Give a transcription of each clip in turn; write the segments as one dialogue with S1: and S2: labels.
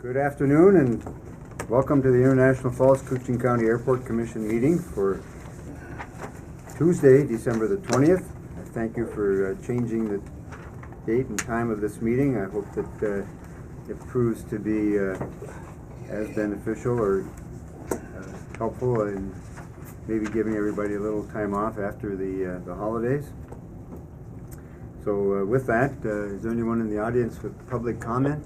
S1: Good afternoon and welcome to the International Falls Cooching County Airport Commission meeting for Tuesday, December the 20th. I thank you for changing the date and time of this meeting. I hope that it proves to be as beneficial or helpful in maybe giving everybody a little time off after the holidays. So with that, is there anyone in the audience with public comment?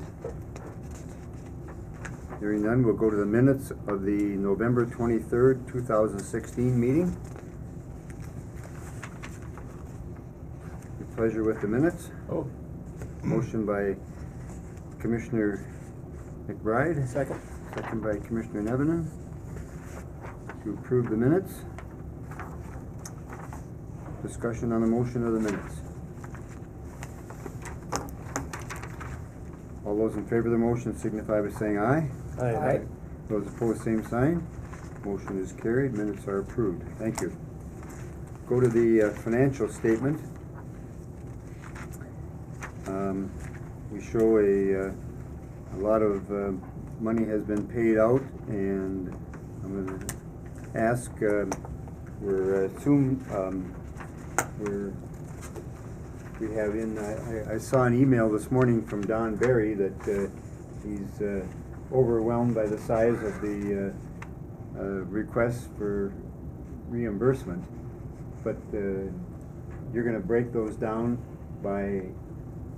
S1: Hearing none, we'll go to the minutes of the November 23rd, 2016 meeting. Your pleasure with the minutes. Motion by Commissioner McBride.
S2: Second.
S1: Second by Commissioner Nevenin to approve the minutes. Discussion on the motion of the minutes. All those in favor of the motion signify by saying aye.
S2: Aye.
S1: Those opposed, same sign. Motion is carried. Minutes are approved. Thank you. Go to the financial statement. We show a lot of money has been paid out, and I'm going to ask. We have in. I saw an email this morning from Don Berry that he's overwhelmed by the size of the requests for reimbursement, but you're going to break those down by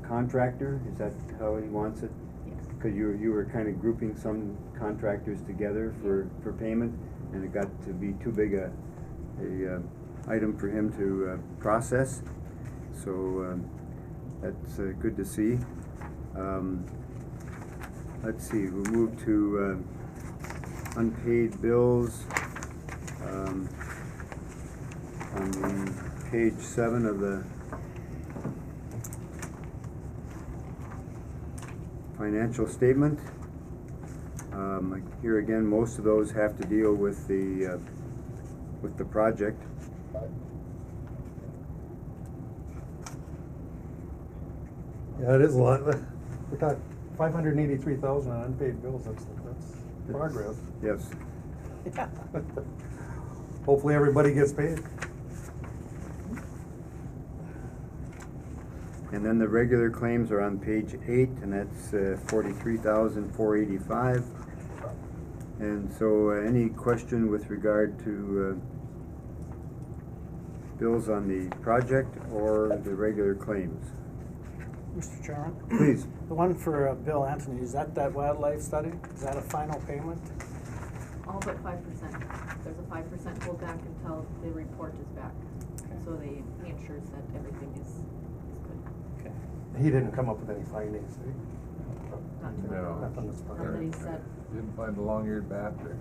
S1: contractor. Is that how he wants it?
S3: Yes.
S1: Because you were kind of grouping some contractors together for payment, and it got to be too big a item for him to process. So that's good to see. Let's see, we'll move to unpaid bills on the page 7 of the financial statement. Here again, most of those have to deal with the project.
S2: Yeah, it is a lot. We're talking 583,000 on unpaid bills. That's progress.
S1: Yes.
S2: Yeah. Hopefully everybody gets paid.
S1: And then the regular claims are on page 8, and that's 43,485. And so any question with regard to bills on the project or the regular claims?
S4: Mr. Chairman?
S1: Please.
S4: The one for Bill Anthony, is that wildlife study? Is that a final payment?
S3: All but 5%. There's a 5% holdback until the report is back.
S4: Okay.
S3: So he ensures that everything is good.
S4: Okay.
S2: He didn't come up with any findings, did he?
S3: Not to my
S5: No.
S3: knowledge.
S2: Nothing that's
S3: Not that he said.
S5: Didn't find the long-eared bat there.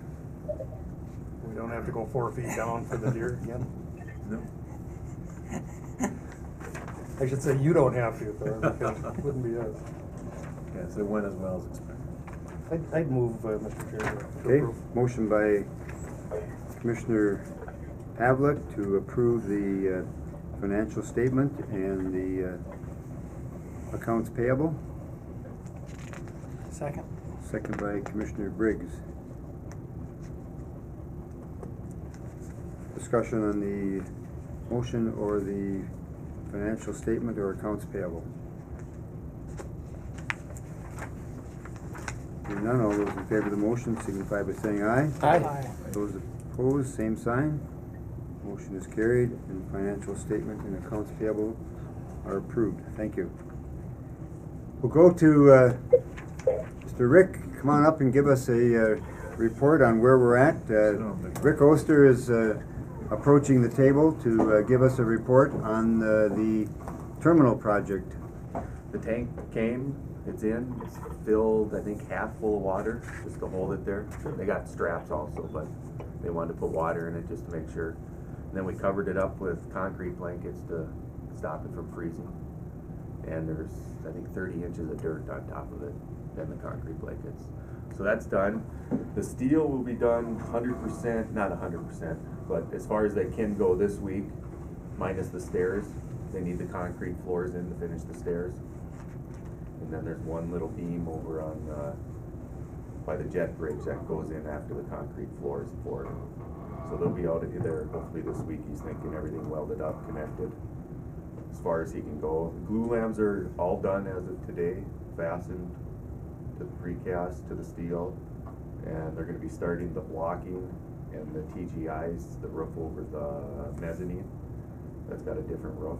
S2: We don't have to go 4 feet down for the deer again.
S5: No.
S2: I should say you don't have to, Thor, because it wouldn't be us.
S5: Yes, it went as well as expected.
S2: I'd move, Mr. Chair, to
S1: Okay,
S2: approve.
S1: motion by Commissioner Pavlik to approve the financial statement and the accounts payable.
S4: Second?
S1: Second by Commissioner Briggs. Discussion on the motion or the financial statement or accounts payable. Hearing none, all those in favor of the motion signify by saying aye.
S4: Aye.
S1: Those opposed, same sign. Motion is carried, and financial statement and accounts payable are approved. Thank you. We'll go to Mr. Rick. Come on up and give us a report on where we're at. Rick Oster is approaching the table to give us a report on the terminal project.
S6: The tank came, it's in, it's filled, I think half full of water, just to hold it there. They got straps also, but they wanted to put water in it just to make sure. And then we covered it up with concrete blankets to stop it from freezing. And there's, I think, 30 inches of dirt on top of it, then the concrete blankets. So that's done. The steel will be done 100%, not 100%, but as far as they can go this week, minus the stairs. They need the concrete floors in to finish the stairs. And then there's one little beam over on by the jet bridge that goes in after the concrete floor is poured. So they'll be out of there hopefully this week. He's thinking everything welded up, connected as far as he can go. Glue lams are all done as of today, fastened to the precast, to the steel, and they're gonna be starting the blocking and the TGIs, the roof over the mezzanine. That's got a different roof.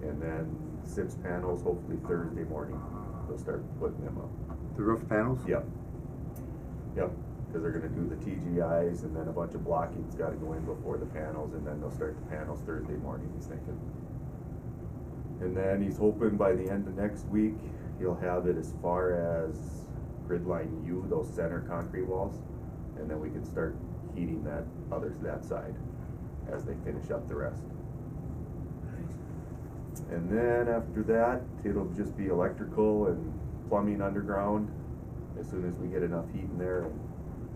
S6: And then SIPS panels, hopefully Thursday morning, they'll start putting them up.
S1: The roof panels?
S6: Yep. Yep, because they're gonna do the TGIs and then a bunch of blocking's gotta go in before the panels, and then they'll start the panels Thursday morning, he's thinking. And then he's hoping by the end of next week, he'll have it as far as grid line U, those center concrete walls, and then we can start heating that side as they finish up the rest. And then after that, it'll just be electrical and plumbing underground as soon as we get enough heat in there, and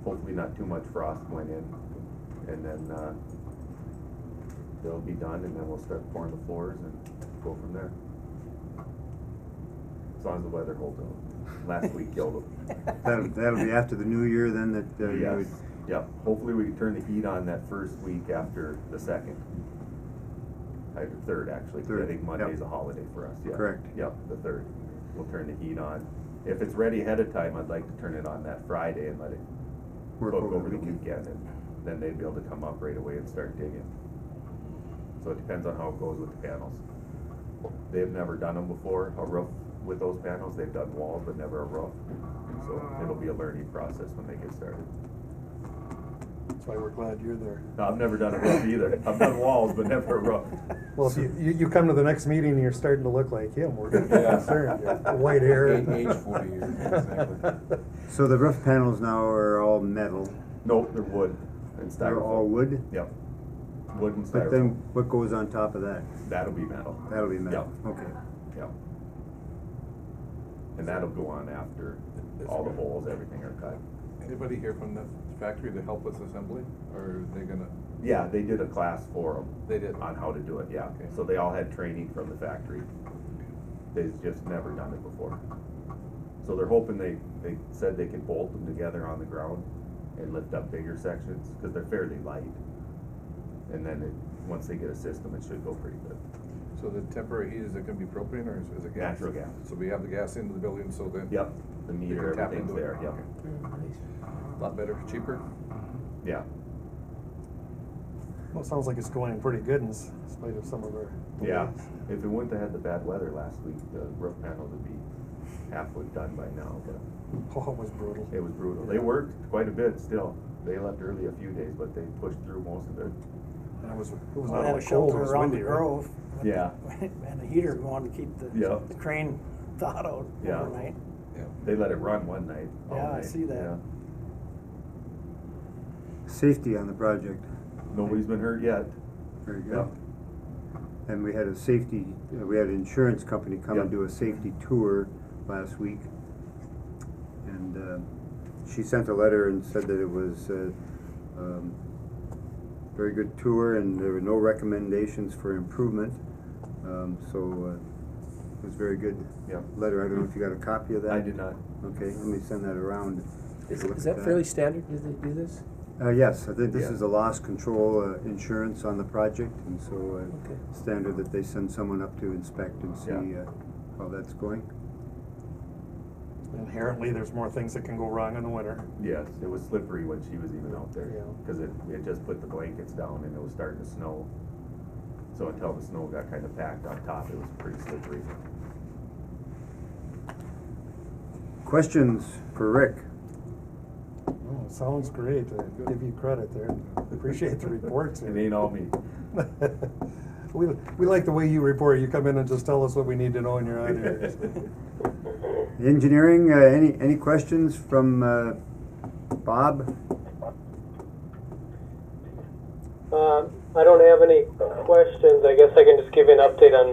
S6: hopefully not too much frost went in. And then they'll be done, and then we'll start pouring the floors and go from there. As long as the weather holds out. Last week killed them.
S1: That'll be after the new year then that you would.
S6: Yes, yep. Hopefully we can turn the heat on that first week after the second. Third actually, 'cause
S1: Third,
S6: I think Monday's
S1: yep.
S6: a holiday for us, yeah.
S1: Correct.
S6: Yep, the third. We'll turn the heat on. If it's ready ahead of time, I'd like to turn it on that Friday and let it
S1: Work
S6: cook
S1: over
S6: over
S1: the
S6: the
S1: weekend.
S6: weekend, and then they'd be able to come up right away and start digging. So it depends on how it goes with the panels. They've never done them before, a roof with those panels. They've done walls, but never a roof. So it'll be a learning process when they get started.
S2: That's why we're glad you're there.
S6: No, I've never done a roof either. I've done walls, but never a roof.
S2: Well, if you come to the next meeting and you're starting to look like him, we're gonna be
S5: Yeah.
S2: concerned. White hair.
S5: Age 40 years, exactly.
S1: So the roof panels now are all metal.
S6: Nope, they're wood and styrofoam.
S1: They're all wood?
S6: Yep. Wood and
S1: But then
S6: styrofoam.
S1: what goes on top of that?
S6: That'll be metal.
S1: That'll be metal.
S6: Yep.
S1: Okay.
S6: Yep. And that'll go on after all the holes, everything are cut.
S5: Anybody here from the factory to help with assembly, or are they gonna?
S6: Yeah, they did a class for them.
S5: They did?
S6: On how to do it, yeah.
S5: Okay.
S6: So they all had training from the factory. They've just never done it before. So they're hoping they said they can bolt them together on the ground and lift up bigger sections, because they're fairly light. And then once they get a system, it should go pretty good.
S5: So the temporary heat, is it gonna be propane or is it gas?
S6: Natural gas.
S5: So we have the gas into the building, so then.
S6: Yep, the
S5: they
S6: meter,
S5: can tap
S6: everything's
S5: into it.
S6: there, yep.
S5: Okay. A lot better, cheaper.
S6: Yeah,
S2: Well, it sounds like it's going pretty good in spite of some of our.
S6: yeah.
S2: delays.
S6: If it wouldn't have had the bad weather last week, the roof panels would be halfway done by now, but
S2: Oh, it was brutal.
S6: it was brutal. They worked quite a bit still. They left early a few days, but they pushed through most of it.
S2: And it was
S4: Well,
S2: not
S4: they had a
S2: only cold, it
S4: shelter
S2: was
S4: around
S2: windy,
S4: the
S2: right?
S4: grove.
S6: Yeah.
S4: And a heater going to keep the
S6: Yeah.
S4: the crane thawed out
S6: Yeah.
S4: overnight.
S5: Yeah.
S6: They let it run one night. all
S4: Yeah, I
S6: night,
S4: see that.
S6: yeah.
S1: Safety on the project.
S6: Nobody's been hurt yet.
S1: Very good.
S6: Yep.
S1: And we had we had an insurance company come and
S6: Yep.
S1: do a safety tour last week. And she sent a letter and said that it was very good tour and there were no recommendations for improvement. So it was very good
S6: Yep.
S1: letter. I don't know if you got a copy of that?
S6: I did not.
S1: Okay, let me send that around.
S7: Is
S1: Take a look
S7: that
S1: at
S7: fairly standard, do they do this?
S1: Yes, I think this
S6: Yeah.
S1: is a loss control insurance on the project, and so
S7: Okay.
S1: standard that they send someone up to inspect and see
S6: Yeah.
S1: how that's going.
S2: Inherently, there's more things that can go wrong in the winter.
S6: Yes, it was slippery when she was even out there.
S2: Yeah.
S6: Because it just put the blankets down and it was starting to snow. So until the snow got kind of packed on top, it was pretty slippery.
S1: Questions for Rick?
S2: Oh, sounds great. I give you credit there. Appreciate the reports.
S6: It ain't all me.
S2: We like the way you report. You come in and just tell us what we need to know and you're out here.
S1: Engineering, any questions from Bob?
S8: I don't have any questions. I guess I can just give you an update on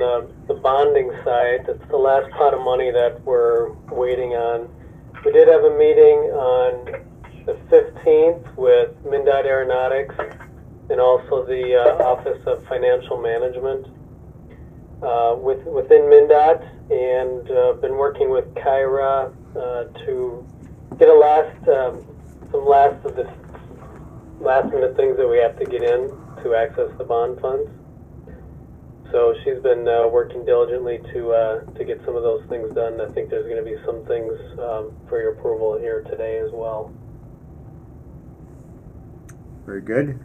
S8: the bonding side. That's the last pot of money that we're waiting on. We did have a meeting on the 15th with MnDOT Aeronautics and also the Office of Financial Management within MnDOT, and been working with Kyra to get some last of the last minute things that we have to get in to access the bond funds. So she's been working diligently to get some of those things done. I think there's going to be some things for your approval here today as well.
S1: Very good.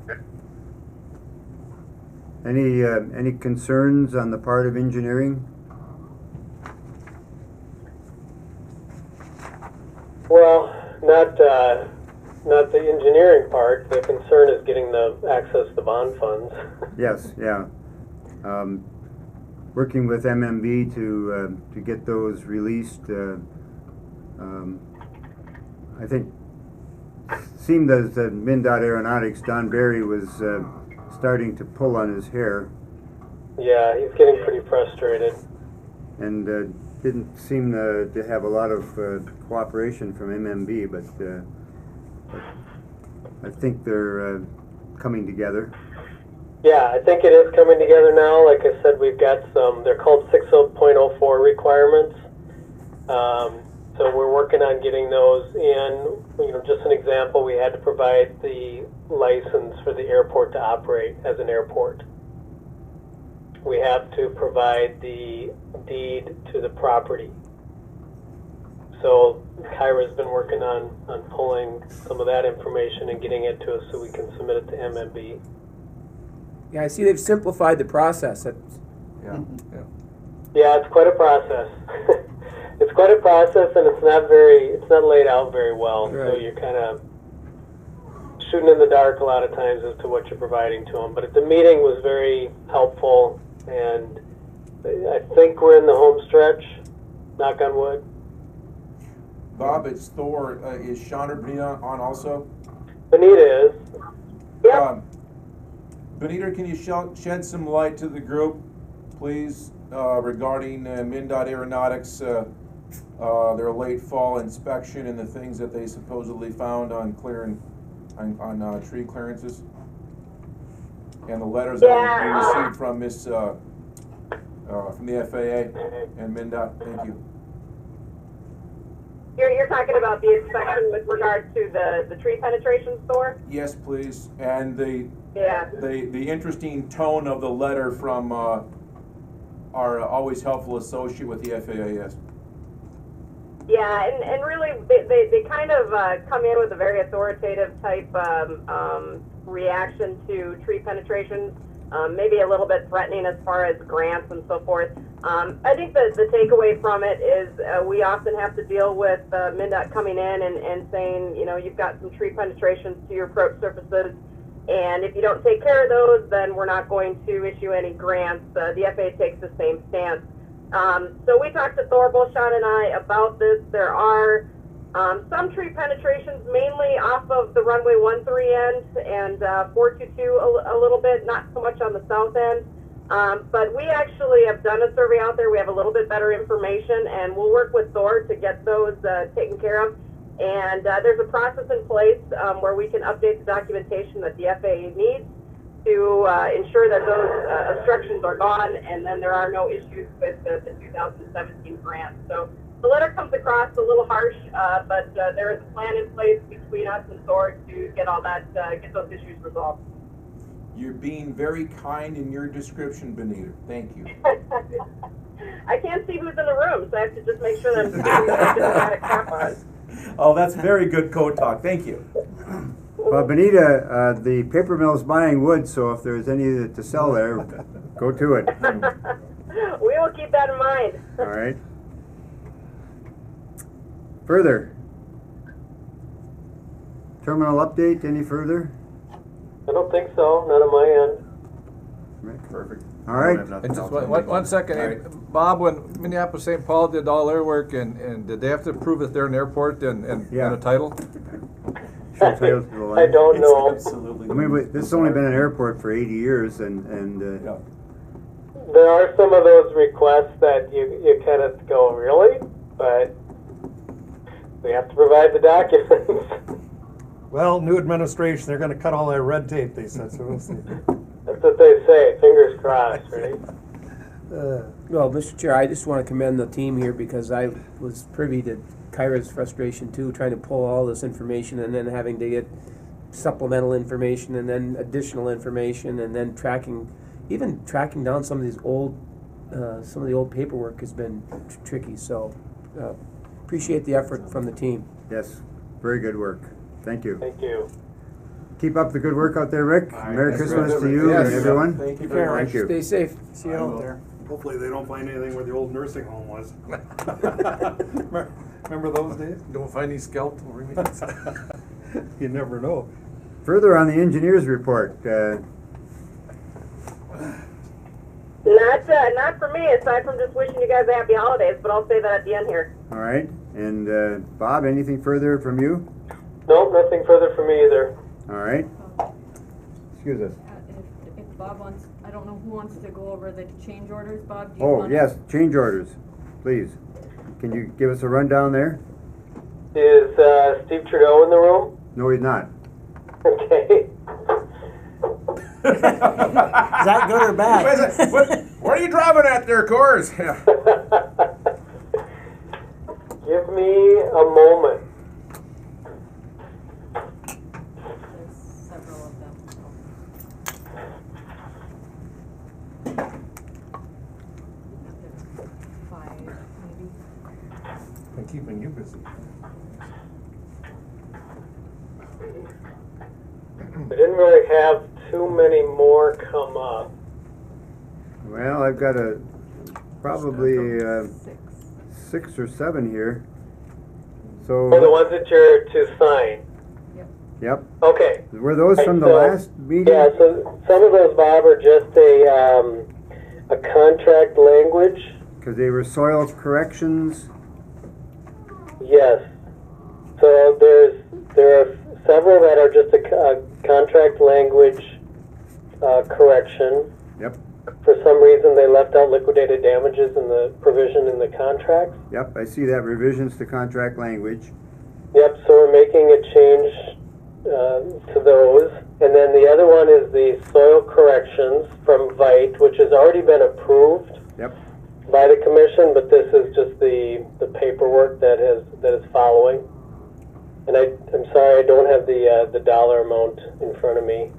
S1: Any concerns on the part of engineering?
S8: Well, not the engineering part. The concern is getting the access to bond funds.
S1: Yes, yeah. Working with MMB to get those released. I think seemed as that MnDOT Aeronautics, Don Barry was starting to pull on his hair,
S8: Yeah, he's getting pretty frustrated.
S1: and didn't seem to have a lot of cooperation from MMB, but I think they're coming together.
S8: Yeah, I think it is coming together now. Like I said, we've got some, they're called 6.04 requirements. So we're working on getting those in. Just an example, we had to provide the license for the airport to operate as an airport. We have to provide the deed to the property. So Kyra's been working on pulling some of that information and getting it to us so we can submit it to MMB.
S7: Yeah, I see they've simplified the process.
S5: Yeah.
S8: Yeah, it's quite a process. It's quite a process, and it's not laid out very well. So
S7: Right.
S8: you're kind of shooting in the dark a lot of times as to what you're providing to them. But the meeting was very helpful, and I think we're in the home stretch. Knock on wood.
S9: Bob, it's Thor. Is Chandra Benita on also?
S8: Benita is. Yep.
S9: Benita, can you shed some light to the group, please, regarding MnDOT Aeronautics, their late fall inspection and the things that they supposedly found on tree clearances? And the letters that we received from from the FAA and MnDOT. Thank you.
S10: You're talking about the inspection with regard to the tree penetration store?
S9: Yes, please. And the
S10: Yeah.
S9: interesting tone of the letter from our always helpful associate with the FAA.
S10: Yeah, and really they kind of come in with a very authoritative type reaction to tree penetration, maybe a little bit threatening as far as grants and so forth. I think the takeaway from it is we often have to deal with MnDOT coming in and saying, you've got some tree penetrations to your approach surfaces, and if you don't take care of those, then we're not going to issue any grants. The FAA takes the same stance. So we talked to Thor Bolshon and I about this. There are some tree penetrations, mainly off of the runway 13 end and 422 a little bit, not so much on the south end. But we actually have done a survey out there. We have a little bit better information, and we'll work with Thor to get those taken care of. And there's a process in place where we can update the documentation that the FAA needs to ensure that those obstructions are gone, and then there are no issues with the 2017 grant. So the letter comes across a little harsh, but there is a plan in place between us and Thor to get all that, get those issues resolved.
S9: You're being very kind in your description, Benita. Thank you.
S10: I can't see who's in the room, so I have to just make sure that I'm keeping the diplomatic cap on.
S5: Oh, that's very good code talk. Thank you.
S1: Well, Benita, the paper mill's buying wood, so if there's any to sell there, go to it.
S10: We will keep that in mind.
S1: All right. Further. Terminal update, any further?
S8: I don't think so. Not on my end.
S1: Right.
S5: Perfect.
S1: All right.
S5: I don't have nothing
S2: And just
S5: else.
S2: one second,
S5: All right.
S2: Bob, when Minneapolis St. Paul did all their work, and did they have to prove that they're an airport and
S1: Yeah.
S2: a title?
S1: Show titles to the
S8: I
S1: line.
S8: don't
S5: It's
S8: know.
S5: absolutely.
S1: I mean, this has only been an airport for 80 years, and
S5: Yeah.
S8: There are some of those requests that you kind of go, really? But we have to provide the documents.
S2: Well, new administration, they're gonna cut all that red tape, they said, so we'll see.
S8: That's what they say. Fingers crossed, right?
S7: Well, Mr. Chair, I just want to commend the team here because I was privy to Kyra's frustration too, trying to pull all this information and then having to get supplemental information and then additional information and then even tracking down some of the old paperwork has been tricky. So appreciate the effort from the team.
S1: Yes, very good work. Thank you.
S8: Thank you.
S1: Keep up the good work out there, Rick. Merry
S9: Thanks,
S1: Christmas
S9: Rick.
S1: to you
S7: Yes.
S1: and everyone.
S5: Thank you
S4: very
S1: Thank you.
S7: Stay safe.
S4: See you out there.
S2: Hopefully they don't find anything where the old nursing home was. Remember those days?
S5: Don't find any skeletal remains.
S2: You never know.
S1: Further on the engineer's report,
S10: Not for me, aside from just wishing you guys a happy holidays, but I'll say that at the end here.
S1: all right. And Bob, anything further from you?
S8: Nope, nothing further from me either.
S1: All right. Excuse us.
S3: If Bob wants, I don't know who wants to go over the change orders, Bob, do you
S1: Oh,
S3: want?
S1: yes, change orders, please. Can you give us a rundown there?
S8: Is Steve Trudeau in the room?
S1: No, he's not.
S8: Okay.
S4: Is that good or bad?
S9: What are you driving at there, Coors?
S8: Give me a moment.
S3: There's several of them, so. There's 5, maybe.
S2: Been keeping you busy.
S8: I didn't really have too many more come up.
S1: Well, I've got probably
S3: 6.
S1: 6 or 7 here.
S8: Oh, the
S1: So,
S8: ones that you're to sign.
S1: yep.
S8: Okay.
S1: Were those from the
S8: So,
S1: last meeting?
S8: Yeah, so some of those, Bob, are just a contract language.
S1: Because they were soil corrections.
S8: Yes. So there are several that are just a contract language correction.
S1: Yep.
S8: For some reason, they left out liquidated damages in the provision in the contract.
S1: Yep, I see that, revisions to contract language.
S8: Yep, so we're making a change to those. And then the other one is the soil corrections from VITE, which has already been approved
S1: Yep.
S8: by the commission, but this is just the paperwork that is following. And I'm sorry, I don't have the dollar amount in front of me.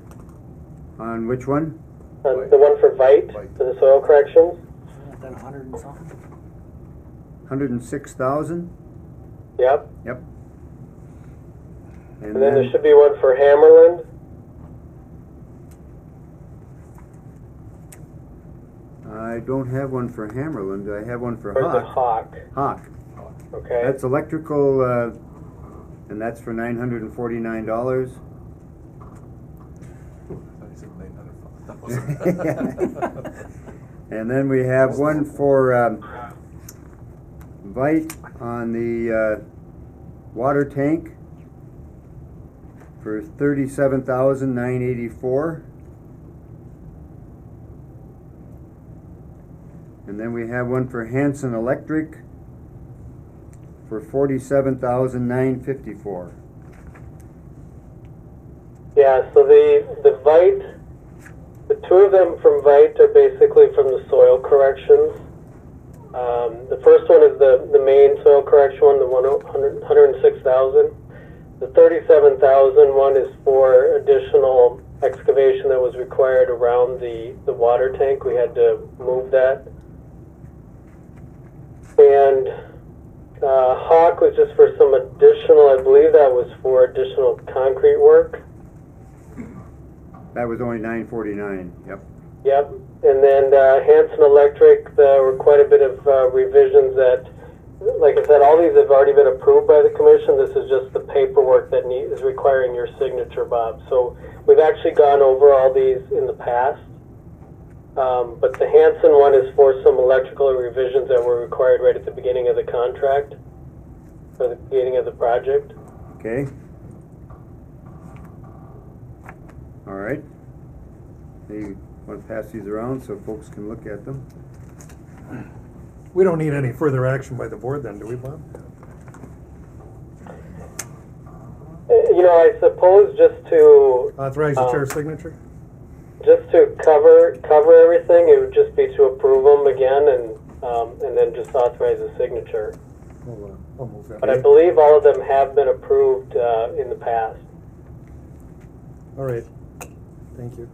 S1: On which one?
S8: The one for VITE, for the soil corrections?
S4: Then 100 and something.
S1: 106,000?
S8: Yep.
S1: Yep.
S8: And then there should be one for Hammerland.
S1: I don't have one for Hammerland. I have one for
S8: Or the
S1: Hawk.
S8: Hawk.
S1: Hawk.
S8: Okay.
S1: That's electrical, and that's for $949. And then we have one for VITE on the water tank for $37,984. And then we have one for Hanson Electric for $47,954.
S8: Yeah, so the VITE, the two of them from VITE are basically from the soil corrections. The first one is the main soil correction one, the 106,000. The 37,000 one is for additional excavation that was required around the water tank. We had to move that. And Hawk was just for some additional, I believe that was for additional concrete work.
S1: That was only $949. Yep.
S8: Yep. And then Hanson Electric, there were quite a bit of revisions that, like I said, all these have already been approved by the commission. This is just the paperwork that is requiring your signature, Bob. So we've actually gone over all these in the past. But the Hanson one is for some electrical revisions that were required right at the beginning of the contract, or the beginning of the project.
S1: Okay. All right. You want to pass these around so folks can look at them?
S2: We don't need any further action by the board then, do we, Bob?
S8: You know, I suppose just to
S2: Authorize the chair's signature?
S8: just to cover everything, it would just be to approve them again and then just authorize the signature.
S2: I'll move that.
S8: But I believe all of them have been approved in the past.
S2: All right, thank you.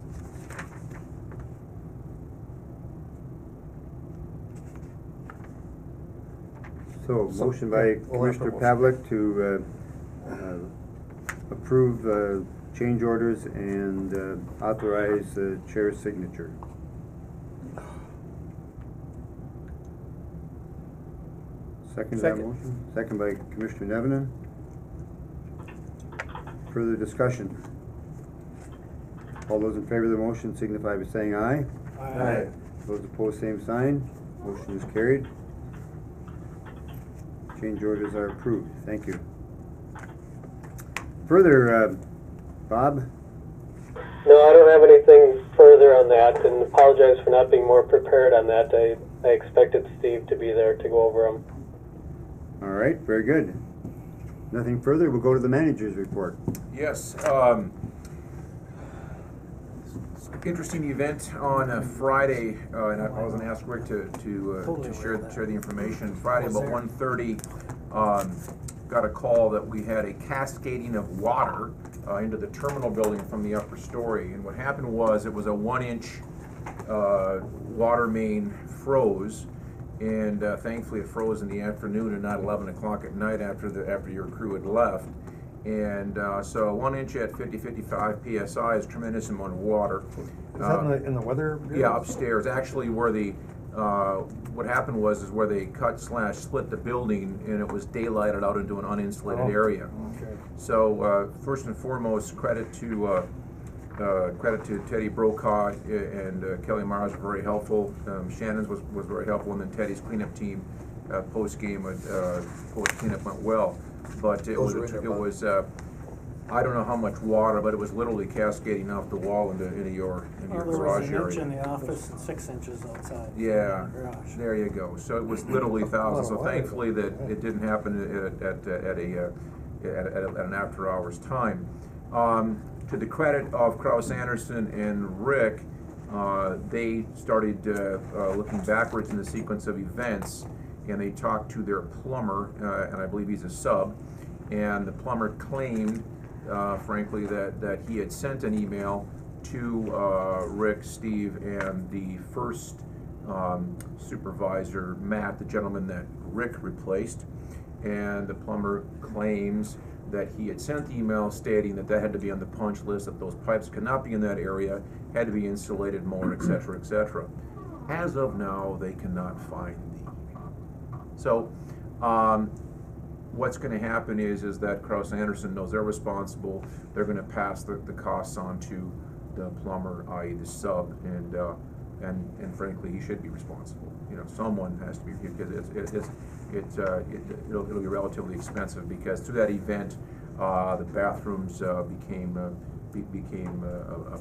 S1: So, motion by Commissioner Pavlik to approve change orders and authorize the chair's signature. Second that
S7: Second.
S1: motion? Second by Commissioner Nevenen. Further discussion? All those in favor of the motion signify by saying aye.
S2: Aye.
S1: Those opposed, same sign. Motion is carried. Change orders are approved. Thank you. Further, Bob?
S8: No, I don't have anything further on that, and apologize for not being more prepared on that. I expected Steve to be there to go over them.
S1: All right, very good. Nothing further, we'll go to the manager's report.
S9: Yes, interesting event on Friday, and I was gonna ask Rick to share the information. Friday about 1:30, got a call that we had a cascading of water into the terminal building from the upper story. And what happened was it was a 1-inch water main froze, and thankfully it froze in the afternoon and not 11 o'clock at night after your crew had left. And so 1 inch at 50-55 psi is a tremendous amount of water.
S2: Is that in the weather bureau?
S9: Yeah, upstairs. Actually, where the what happened was where they cut/split the building, and it was daylighted out into an uninsulated area.
S2: Okay.
S9: So first and foremost, credit to Teddy Brokaw and Kelly Mars were very helpful. Shannon's was very helpful, and then Teddy's cleanup team post cleanup went well. But it was I don't know how much water, but it was literally cascading off the wall into your
S4: Well,
S9: garage
S4: there
S9: area.
S4: was an inch in the office and 6 inches outside.
S9: Yeah,
S4: in the garage.
S9: there you go. So it was literally thousands. So thankfully that it didn't happen at an after hours time. To the credit of Kraus Anderson and Rick, they started looking backwards in the sequence of events, and they talked to their plumber, and I believe he's a sub, and the plumber claimed, frankly, that he had sent an email to Rick, Steve, and the first supervisor, Matt, the gentleman that Rick replaced, and the plumber claims that he had sent the email stating that had to be on the punch list, that those pipes could not be in that area, had to be insulated more, et cetera, et cetera. As of now, they cannot find the email. So, what's going to happen is that Kraus Anderson knows they're responsible. They're going to pass the costs on to the plumber, i.e. the sub, and frankly, he should be responsible. You know, someone has to be, because it'll be relatively expensive, because through that event, the bathrooms became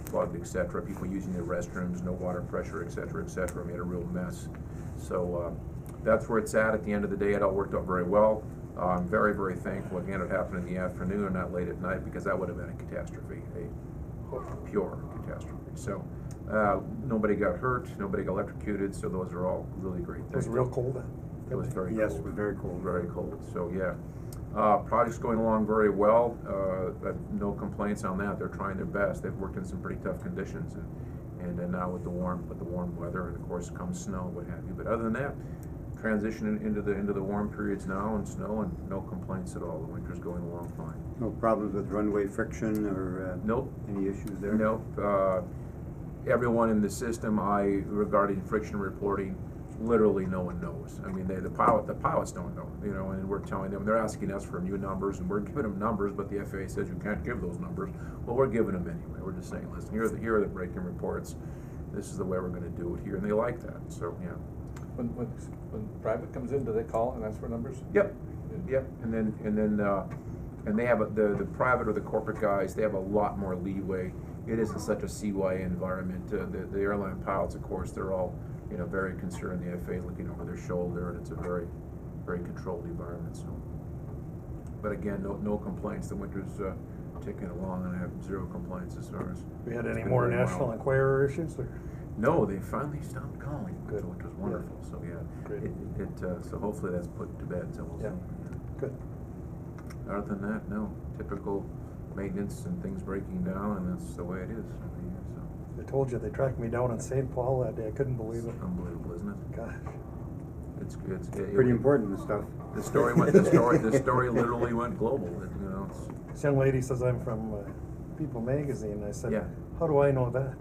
S9: plugged, etc. People using their restrooms, no water pressure, etc., etc. Made a real mess. So that's where it's at the end of the day. It all worked out very well. I'm very, very thankful again it happened in the afternoon and not late at night, because that would have been a catastrophe, a pure catastrophe. So nobody got hurt, nobody got electrocuted, so those are all really great things.
S2: Was it real cold then?
S9: It was very
S1: Yes,
S9: cold.
S1: it was very cold.
S9: Very cold, so yeah. Project's going along very well, no complaints on that. They're trying their best. They've worked in some pretty tough conditions, and then now with the warm weather, and of course comes snow, what have you. But other than that, transitioning into the warm periods now and snow, and no complaints at all. The winter's going along fine.
S1: No problems with runway friction or
S9: Nope.
S1: any issues there?
S9: Nope. Everyone in the system, regarding friction reporting, literally no one knows. I mean, the pilots don't know, you know, and we're telling them, they're asking us for new numbers, and we're giving them numbers, but the FAA says you can't give those numbers. Well, we're giving them anyway. We're just saying, listen, here are the break-in reports. This is the way we're going to do it here, and they like that. So yeah.
S5: When private comes in, do they call and ask for numbers?
S9: Yep. And then they have the private or the corporate guys. They have a lot more leeway. It isn't such a CYA environment. The airline pilots, of course, they're all, you know, very concerned. The FAA looking over their shoulder, and it's a very, very controlled environment. So, but again, no complaints. The winter's ticking along, and I have zero complaints as far as.
S2: We had any
S9: it's been
S2: more
S9: going
S2: National
S9: well.
S2: Enquirer issues, or?
S9: No, they finally stopped calling,
S2: Good.
S9: which was wonderful, so yeah.
S2: Great.
S9: So hopefully that's put to bed, so we'll
S2: Yeah.
S9: see.
S2: Good.
S9: Other than that, no, typical maintenance and things breaking down, and that's the way it is every year, so.
S2: I told you, they tracked me down in St. Paul that day, I couldn't believe it.
S9: It's unbelievable, isn't it?
S2: Gosh.
S1: Pretty important, this stuff.
S9: The story literally went global, you know, it's.
S2: This young lady says I'm from People Magazine. I said,
S9: Yeah.
S2: how do I know that?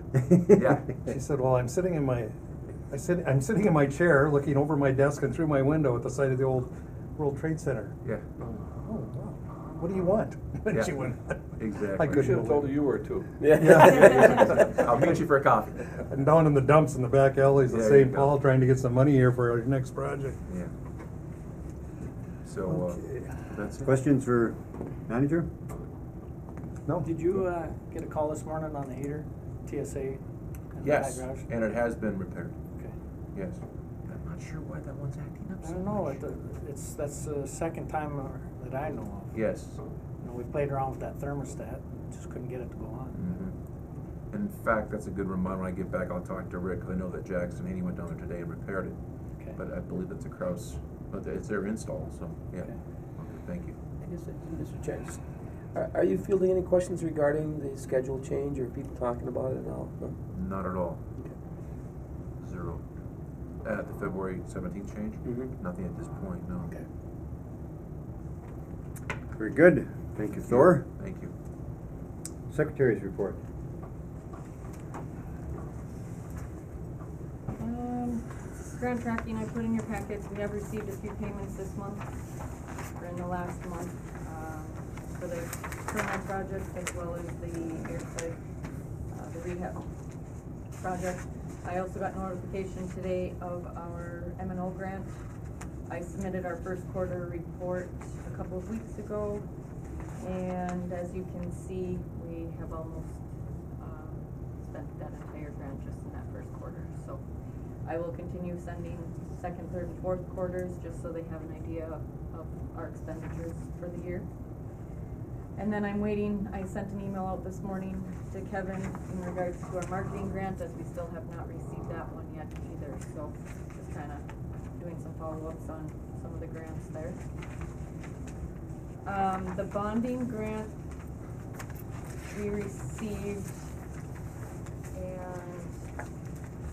S9: Yeah.
S2: She said, well, I'm sitting in my chair, looking over my desk and through my window at the site of the old World Trade Center.
S9: Yeah,
S2: Oh, wow. What do you want? And
S9: Yeah.
S2: she went,
S9: exactly.
S2: I couldn't
S5: Should have told her
S2: believe
S5: you were too.
S2: Yeah.
S9: I'll meet you for a coffee.
S2: And down in the dumps in the back alleys of
S9: There you
S2: St.
S9: go.
S2: Paul, trying to get some money here for our next project.
S9: Yeah. So,
S2: Okay.
S9: that's it.
S1: Questions for manager?
S2: No?
S4: Did you get a call this morning on the heater, TSA? in the back
S9: Yes,
S4: garage?
S9: and it has been repaired,
S4: Okay.
S9: yes. I'm not sure why that one's acting up
S4: I
S9: so
S4: don't know,
S9: much.
S4: that's the second time that I know of.
S9: Yes.
S4: You know, we played around with that thermostat, just couldn't get it to go on.
S9: Mhm. In fact, that's a good reminder. When I get back, I'll talk to Rick. I know that Jackson Haney went down there today and repaired it.
S4: Okay.
S9: But I believe it's a Kraus, but it's their install, so, yeah.
S4: Okay.
S9: Okay, thank you.
S7: I guess, Mr. Chair, are you fielding any questions regarding the schedule change or people talking about it at all? No?
S9: Not at all.
S7: Okay.
S9: Zero. At the February 17th change?
S7: Mhm.
S9: Nothing at this point, no.
S7: Okay.
S1: Very good. Thank you, Thor.
S9: Thank you.
S1: Secretary's report.
S3: Grant tracking I put in your packets, we have received a few payments this month, or in the last month, for the terminal project as well as the airside, the rehab project. I also got notification today of our M&O grant. I submitted our first quarter report a couple of weeks ago, and as you can see, we have almost spent that entire grant just in that first quarter. So I will continue sending second, third, and fourth quarters just so they have an idea of our expenditures for the year. And then I'm waiting, I sent an email out this morning to Kevin in regards to our marketing grant, as we still have not received that one yet either. So just kind of doing some follow-ups on some of the grants there. The bonding grant we received,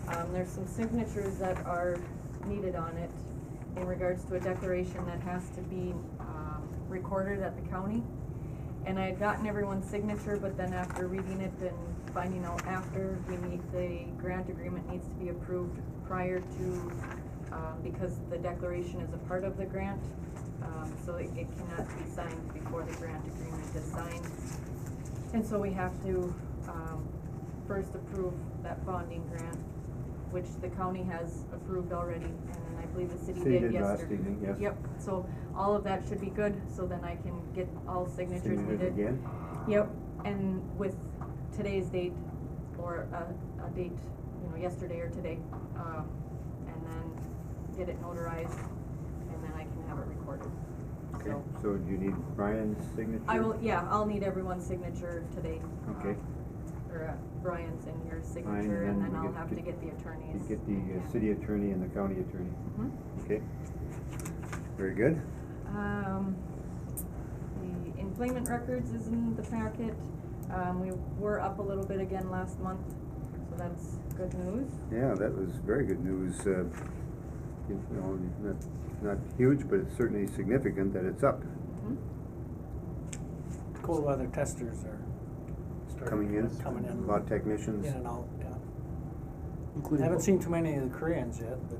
S3: and there's some signatures that are needed on it in regards to a declaration that has to be recorded at the county. And I had gotten everyone's signature, but then after reading it and finding out after, the grant agreement needs to be approved prior to, because the declaration is a part of the grant, so it cannot be signed before the grant agreement is signed. And so we have to first approve that bonding grant, which the county has approved already, and I believe the city did yesterday.
S1: last evening, yes.
S3: Yep, so all of that should be good, so then I can get all signatures
S1: Signature
S3: needed.
S1: again?
S3: Yep, and with today's date, or a date, yesterday or today, and then get it notarized, and then I can have it recorded.
S1: Okay,
S3: So,
S1: so do you need Brian's signature?
S3: I'll need everyone's signature today.
S1: Okay.
S3: Or Brian's and your
S1: Fine,
S3: signature, and then
S1: we
S3: I'll have to get the attorneys.
S1: You get the city attorney and the county attorney.
S3: Mhm.
S1: Okay. Very good.
S3: The employment records is in the packet. We were up a little bit again last month, so that's good news.
S1: Yeah, that was very good news. Not huge, but it's certainly significant that it's up.
S3: Mhm.
S4: Cold weather testers are starting.
S1: Coming in,
S4: Coming in.
S1: a lot of technicians.
S4: In and out, yeah. I
S7: Including
S4: haven't seen too many of the Koreans yet, but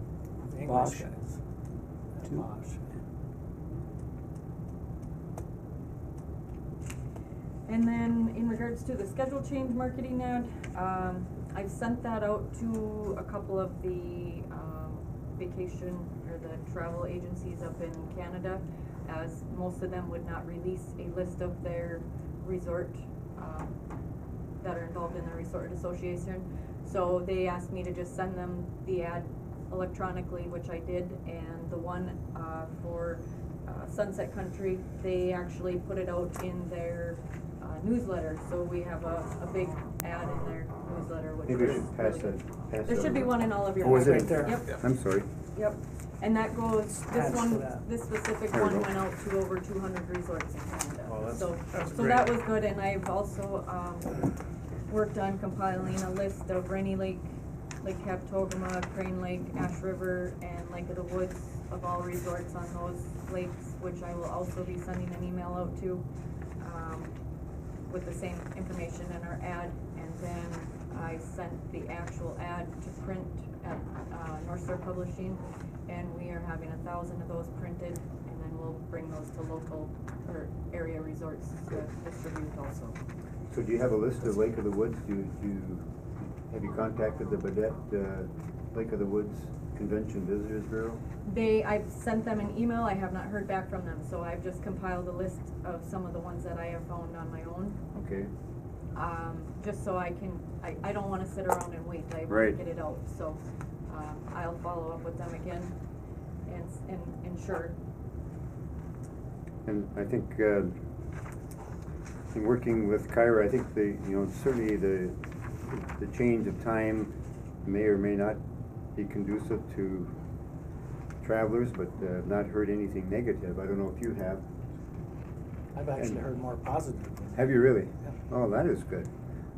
S4: the English
S7: Bosch.
S4: guys. Yeah,
S7: Two.
S4: Bosch.
S3: And then in regards to the schedule change marketing ad, I've sent that out to a couple of the vacation or the travel agencies up in Canada, as most of them would not release a list of their resort that are involved in the resort association. So they asked me to just send them the ad electronically, which I did, and the one for Sunset Country, they actually put it out in their newsletter, so we have a big ad in their newsletter, which
S1: Maybe we
S3: is
S1: should pass
S3: really
S1: that,
S3: good.
S1: pass
S3: There
S1: that
S3: should be
S1: over.
S3: one in all of your
S1: Oh, is it?
S3: packets.
S4: Right
S3: Yep,
S1: I'm sorry.
S3: yep. And that goes, this
S4: Ads for
S3: one,
S4: that.
S3: this specific
S1: There we
S3: one
S1: go.
S3: went out to over 200 resorts in Canada.
S2: Oh, that's-
S3: So,
S2: that's
S3: so
S2: great.
S3: that was good, and I've also, worked on compiling a list of Rainy Lake, Lake Captogama, Crane Lake, Ash River, and Lake of the Woods of all resorts on those lakes, which I will also be sending an email out to, with the same information in our ad. And then I sent the actual ad to print at, North Star Publishing, and we are having 1,000 of those printed, and then we'll bring those to local or area resorts to distribute also.
S1: So do you have a list of Lake of the Woods? Have you contacted the Badette, Lake of the Woods Convention Visitors Bureau?
S3: I've sent them an email, I have not heard back from them, so I've just compiled a list of some of the ones that I have found on my own.
S1: Okay,
S3: Just so I can, I don't wanna sit around and wait, I wanna
S1: Right.
S3: get it out, so, I'll follow up with them again and ensure.
S1: and I think, in working with Kyra, I think certainly the change of time may or may not be conducive to travelers, but not heard anything negative. I don't know if you have.
S4: I've actually
S1: And-
S4: heard more positive.
S1: Have you really?
S4: Yeah.
S1: Oh, that is good.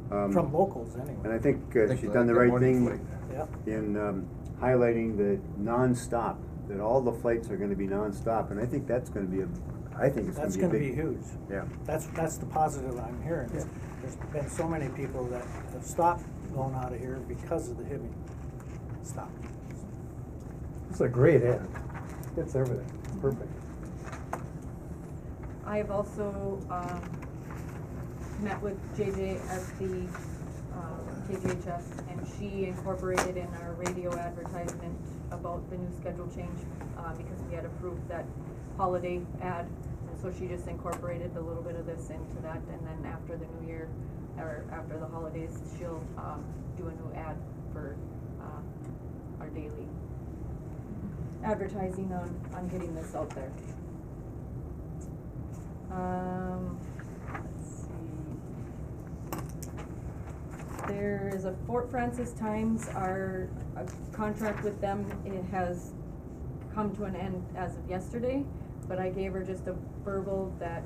S4: From locals,
S1: And
S4: anyway.
S1: I think she's done the right thing
S4: Yep.
S1: in highlighting the non-stop, that all the flights are gonna be non-stop, and I think that's gonna be I think it's
S4: That's
S1: gonna
S4: gonna
S1: be a
S4: be
S1: big.
S4: huge.
S1: Yeah.
S4: That's the positive I'm hearing.
S1: Yeah.
S4: There's been so many people that have stopped going out of here because of the Hibbing stop.
S2: It's a great ad. It's everything. It's perfect.
S3: I've also, met with JJ at the, KJHS, and she incorporated in our radio advertisement about the new schedule change, because we had approved that holiday ad. And so she just incorporated a little bit of this into that, and then after the new year, or after the holidays, she'll, do a new ad for, our daily advertising on getting this out there. Let's see. There is a Fort Francis Times, our contract with them, it has come to an end as of yesterday, but I gave her just a verbal that,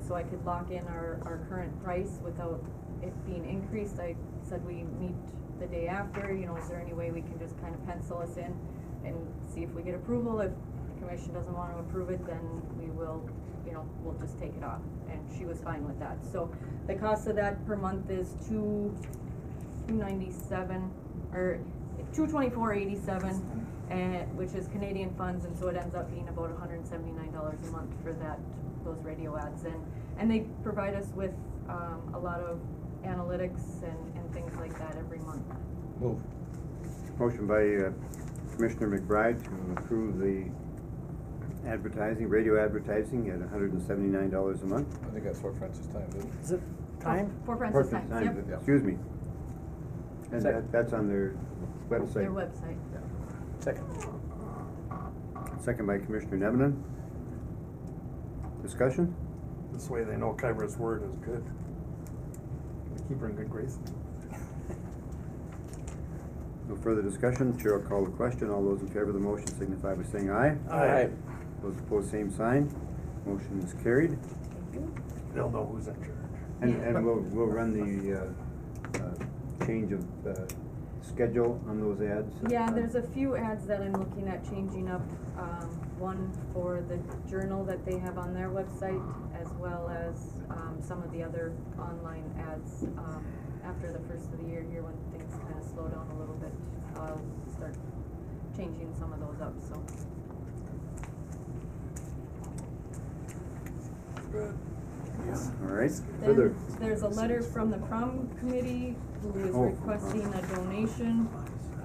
S3: so I could lock in our current price without it being increased. I said we meet the day after, is there any way we can just kind of pencil us in and see if we get approval? If the commission doesn't want to approve it, then we will, we'll just take it off. And she was fine with that. So the cost of that per month is $297 or $224.87, and which is Canadian funds, and so it ends up being about $179 a month for those radio ads. And they provide us with a lot of analytics and things like that every month.
S2: Move.
S1: Motion by Commissioner McBride to approve the radio advertising at $179 a month.
S5: I think that's Fort Francis Times, isn't it?
S4: Is it time?
S3: Fort Francis
S1: Perfect
S3: Times, yep.
S5: Yep.
S1: Excuse me. And
S7: Second.
S1: that's on their website.
S3: Their website.
S7: Second.
S1: Second by Commissioner Nevenin. Discussion?
S2: This way they know Kyra's word is good. Keep her in good grace.
S1: No further discussion. Chair will call the question. All those in favor of the motion signify by saying aye.
S2: Aye.
S1: Those opposed, same sign. Motion is carried.
S2: They'll know who's in charge.
S1: And we'll run the change of schedule on those ads.
S3: Yeah, there's a few ads that I'm looking at changing up. One for the journal that they have on their website, as well as some of the other online ads. After the first of the year here, when things kind of slow down a little bit, I'll start changing some of those up, so.
S5: Good.
S1: All right. Further.
S3: Then there's a letter from the prom committee who is
S1: Oh,
S3: requesting a donation.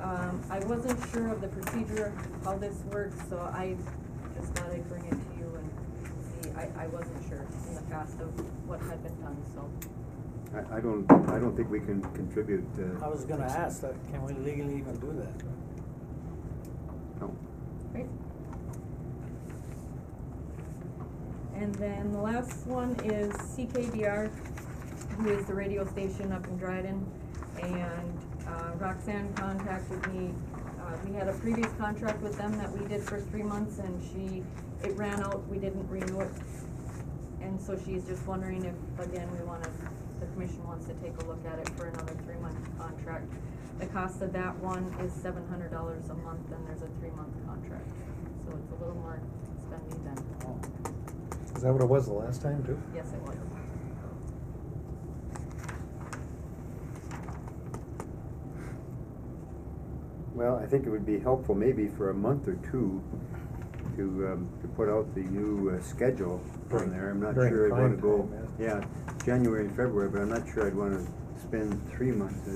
S3: I wasn't sure of the procedure, how this works, so I just thought I'd bring it to you and see. I wasn't sure in the past of what had been done, so.
S1: I don't think we can contribute.
S4: I was gonna ask that, can we legally even do that?
S1: No.
S3: Great. And then the last one is CKDR. who is the radio station up in Dryden, and Roxanne contacted me. We had a previous contract with them that we did for 3 months, and it ran out, we didn't renew it. And so she's just wondering if, again, the commission wants to take a look at it for another 3-month contract. The cost of that one is $700 a month, and there's a 3-month contract. So it's a little more spendy than,
S2: Is that what it was the last time too?
S3: yes, it was.
S1: Well, I think it would be helpful maybe for a month or two to put out the new schedule on there. I'm not
S2: During
S1: sure I'd wanna
S2: prime
S1: go,
S2: time,
S1: yeah, January and February, but I'm not sure I'd wanna spend 3 months.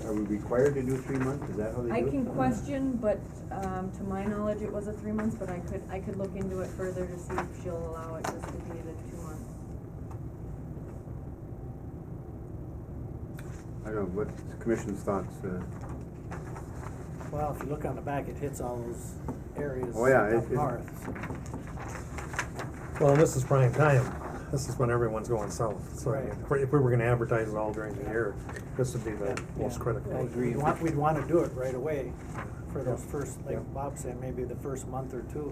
S1: Are we required to do 3 months? Is that how they do
S3: I
S1: it?
S3: can question, but, to my knowledge, it was a 3 months, but I could look into it further to see if she'll allow it just to be the 2 months.
S1: I don't know, what's the commission's thoughts?
S4: Well, if you look on the back, it hits all those areas
S1: Oh, yeah,
S4: up
S1: it-
S4: north.
S2: Well, and this is prime time. This is when everyone's going south. So I mean,
S4: Right.
S2: if we were gonna advertise it all during the year, this would be the most critical.
S7: I agree.
S4: We'd want to do it right away for those first,
S2: Yeah.
S4: like Bob said, maybe the first month or two.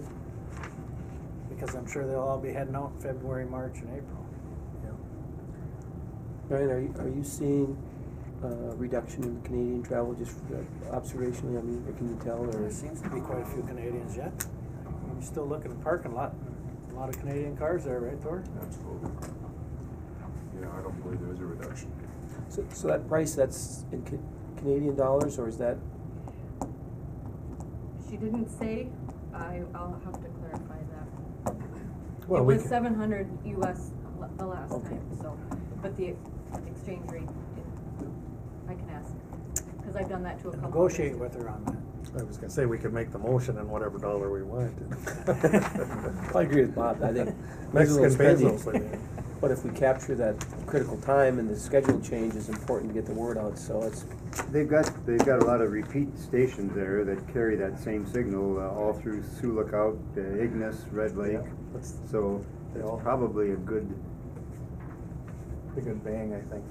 S4: Because I'm sure they'll all be heading out in February, March, and April.
S7: Ryan, are you seeing reduction in Canadian travel just observationally? I mean, or can you tell, or?
S4: There seems to be quite a few Canadians yet. You still look at the parking lot, a lot of Canadian cars there, right, Thor?
S5: Absolutely. Yeah, I don't believe there is a reduction.
S7: So that price, that's in Canadian dollars, or is that?
S3: She didn't say, I'll have to clarify that.
S2: Well,
S3: It
S2: we
S3: was
S2: can-
S3: 700 US the last
S7: Okay.
S3: time, so, but the exchange rate, I can ask, because I've done that to a couple.
S4: Negotiate with her on that.
S2: I was gonna say, we could make the motion in whatever dollar we want.
S7: I agree with Bob, I think.
S2: Mexican
S7: it's a little
S2: pesos, I
S7: spendy.
S2: mean.
S7: But if we capture that critical time and the schedule change is important to get the word out, so it's,
S1: They've got a lot of repeat stations there that carry that same signal all through Sioux Lookout, Ignis, Red Lake.
S2: Yeah, that's-
S1: So
S2: they
S1: it's
S2: all-
S1: probably a good,
S2: A good bang, I think,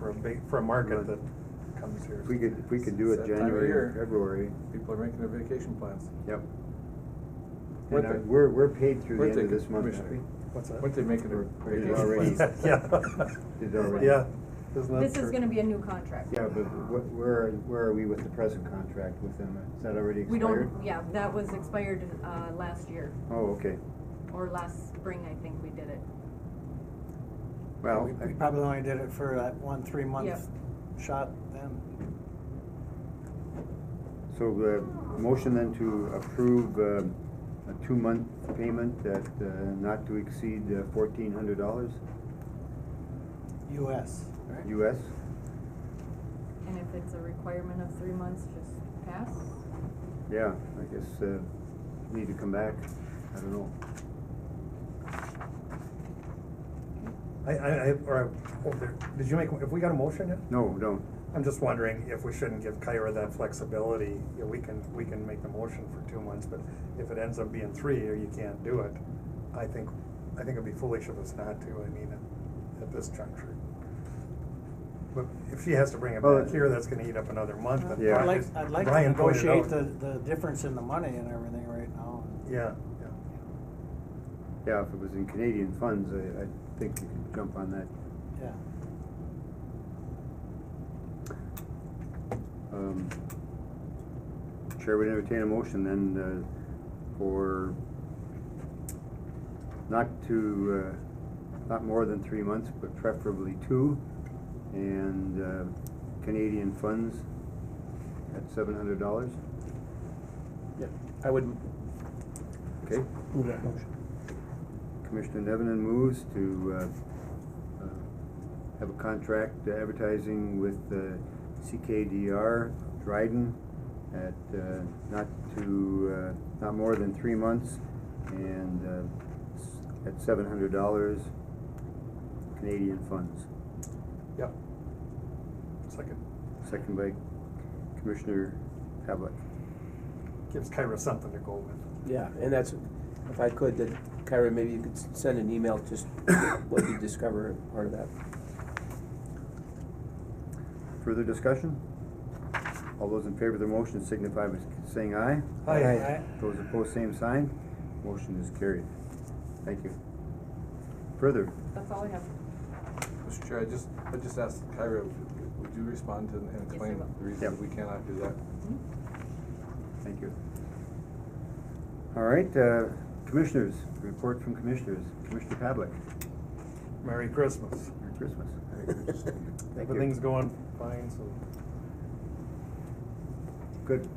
S2: for a market that comes here.
S1: if we could do
S5: It's
S1: it
S5: that time of
S1: January or
S5: year.
S1: February.
S5: People are making their vacation plans.
S1: Yep.
S5: Weren't
S1: And
S5: they-
S1: we're paid through the
S5: weren't
S1: end of
S5: they,
S1: this month.
S5: Commissioner?
S2: What's that?
S5: Weren't they making their
S1: We're
S5: vacation
S1: already-
S5: plans?
S2: Yeah.
S1: Did already.
S2: Yeah. Isn't that
S3: This is
S2: true?
S3: gonna be a new contract.
S1: Yeah, but where are we with the present contract with them? Is that already
S3: We
S1: expired?
S3: don't, yeah, that was expired, last year,
S1: Oh, okay.
S3: or last spring, I think we did it.
S1: Well,
S4: We probably only did it for that 1 3-month
S3: Yep.
S4: shot then.
S1: so the motion then to approve a 2-month payment at not to exceed $1,400
S4: US, right?
S1: US?
S3: And if it's a requirement of 3 months, just pass.
S1: Yeah, I guess need to come back. I don't know.
S2: Did you make, have we got a motion yet?
S1: No, don't.
S2: I'm just wondering if we shouldn't give Kyra that flexibility. Yeah, we can make the motion for 2 months, but if it ends up being 3 or you can't do it, I think it'd be foolish of us not to, I mean, at this juncture. But if she has to bring it
S1: Well,
S2: back here, that's gonna eat up another month. and
S1: Yeah.
S4: I'd like to
S2: Brian pointed
S4: negotiate
S2: out-
S4: the difference in the money and everything right now.
S2: Yeah,
S1: Yeah, if it was in Canadian funds, I think you could jump on that.
S4: Yeah.
S1: Chair would entertain a motion then for not more than 3 months, but preferably 2, and Canadian funds at $700.
S7: yeah, I would
S1: Okay.
S7: move that motion.
S1: Commissioner Nevenin moves to have a contract advertising with CKDR Dryden at not more than 3 months, and at $700 Canadian funds.
S2: yeah. Second,
S1: Second by Commissioner Havlick.
S2: gives Kyra something to go with.
S7: Yeah, and that's, if I could, that Kyra, maybe you could send an email, just what you discover, part of that.
S1: further discussion? All those in favor of the motion signify by saying aye.
S2: Aye.
S1: Those opposed, same sign. Motion is carried. Thank you. Further?
S3: That's all I have.
S5: Mr. Chair, I just asked Kyra, would you respond to and
S3: Yes, I
S5: explain
S3: will.
S5: the reason
S1: Yep.
S5: we cannot do that?
S1: Thank you. All right, commissioners, report from commissioners. Commissioner Pavlik.
S2: Merry Christmas.
S1: Merry Christmas. Thank you.
S2: Everything's going fine, so.
S1: Good.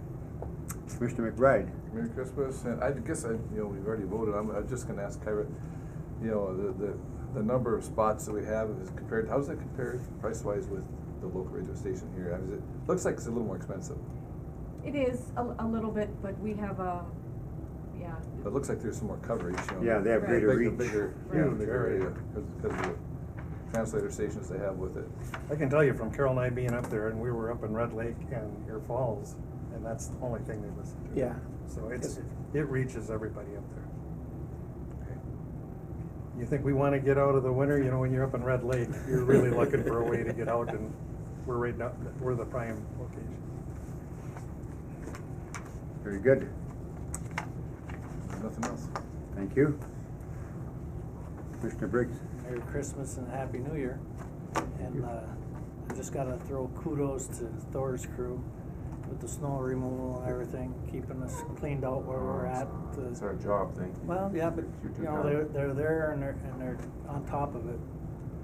S1: Commissioner McBride.
S5: Merry Christmas, and I guess we've already voted, I'm just gonna ask Kyra, the number of spots that we have is compared, how does that compare price-wise with the local radio station here? I mean, it looks like it's a little more expensive,
S3: It is a little bit, but we have, yeah.
S5: but it looks like there's some more coverage,
S1: Yeah, they have
S3: Right.
S1: greater reach.
S5: Bigger
S2: Huge
S5: area, because of the translator stations they have with it.
S2: I can tell you from Carol and I being up there, and we were up in Red Lake and Air Falls, and that's the only thing they listen to.
S7: Yeah.
S2: So it reaches everybody up there. You think we wanna get out of the winter, when you're up in Red Lake, you're really looking for a way to get out, and we're the prime location.
S1: Very good.
S5: Nothing else.
S1: Thank you. Commissioner Briggs.
S4: Merry Christmas and Happy New Year. And I just gotta throw kudos to Thor's crew with the snow removal and everything, keeping us cleaned out where we're at.
S9: It's our job, thank you.
S4: Well, yeah, but
S9: You're too
S4: they're there and they're on top of it.